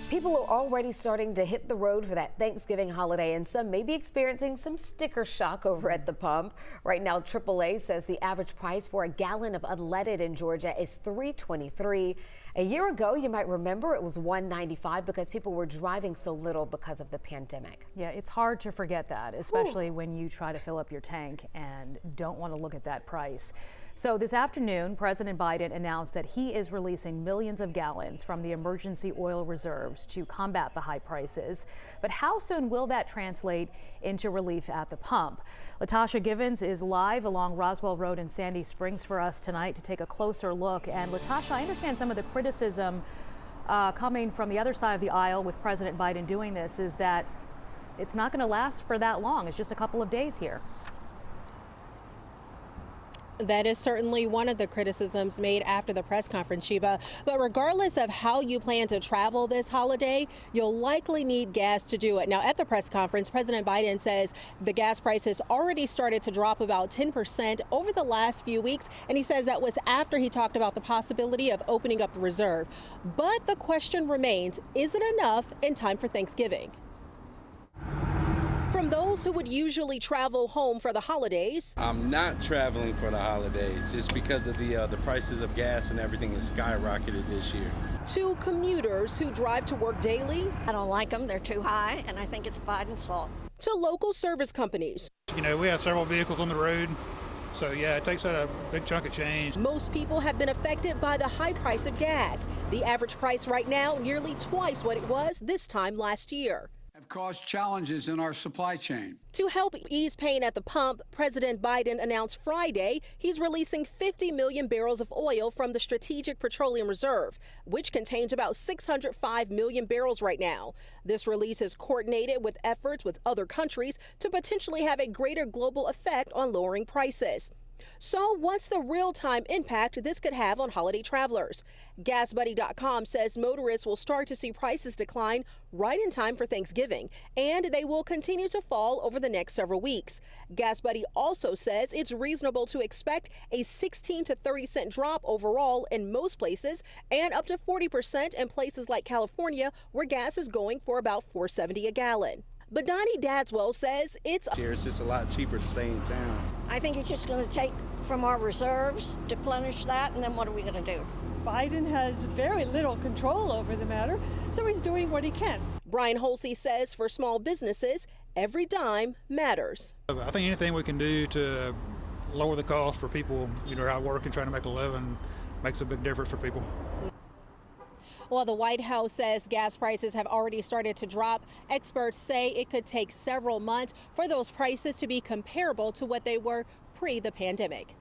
People are already starting to hit the road for that Thanksgiving holiday, and some may be experiencing some sticker shock over at the pump. Right now, AAA says the average price for a gallon of unleaded in Georgia is $3.23. A year ago, you might remember, it was $1.95 because people were driving so little because of the pandemic. Yeah, it's hard to forget that, especially when you try to fill up your tank and don't want to look at that price. So this afternoon, President Biden announced that he is releasing millions of gallons from the emergency oil reserves to combat the high prices. But how soon will that translate into relief at the pump? Latasha Givens is live along Roswell Road in Sandy Springs for us tonight to take a closer look. And Latasha, I understand some of the criticism coming from the other side of the aisle with President Biden doing this is that it's not going to last for that long. It's just a couple of days here. That is certainly one of the criticisms made after the press conference, Sheba. But regardless of how you plan to travel this holiday, you'll likely need gas to do it. Now, at the press conference, President Biden says the gas price has already started to drop about 10% over the last few weeks. And he says that was after he talked about the possibility of opening up the reserve. But the question remains, is it enough in time for Thanksgiving? From those who would usually travel home for the holidays. I'm not traveling for the holidays just because of the prices of gas and everything has skyrocketed this year. To commuters who drive to work daily. I don't like them. They're too high, and I think it's Biden's fault. To local service companies. You know, we have several vehicles on the road, so yeah, it takes out a big chunk of change. Most people have been affected by the high price of gas. The average price right now nearly twice what it was this time last year. Have caused challenges in our supply chain. To help ease pain at the pump, President Biden announced Friday he's releasing 50 million barrels of oil from the Strategic Petroleum Reserve, which contains about 605 million barrels right now. This release is coordinated with efforts with other countries to potentially have a greater global effect on lowering prices. So what's the real-time impact this could have on holiday travelers? GasBuddy.com says motorists will start to see prices decline right in time for Thanksgiving, and they will continue to fall over the next several weeks. GasBuddy also says it's reasonable to expect a 16 to 30 cent drop overall in most places and up to 40% in places like California, where gas is going for about $4.70 a gallon. But Donnie Dadswell says it's just a lot cheaper to stay in town. I think it's just going to take from our reserves to plenish that, and then what are we going to do? Biden has very little control over the matter, so he's doing what he can. Brian Holsey says for small businesses, every dime matters. I think anything we can do to lower the cost for people, you know, out working, trying to make a living, makes a big difference for people. While the White House says gas prices have already started to drop, experts say it could take several months for those prices to be comparable to what they were pre the pandemic.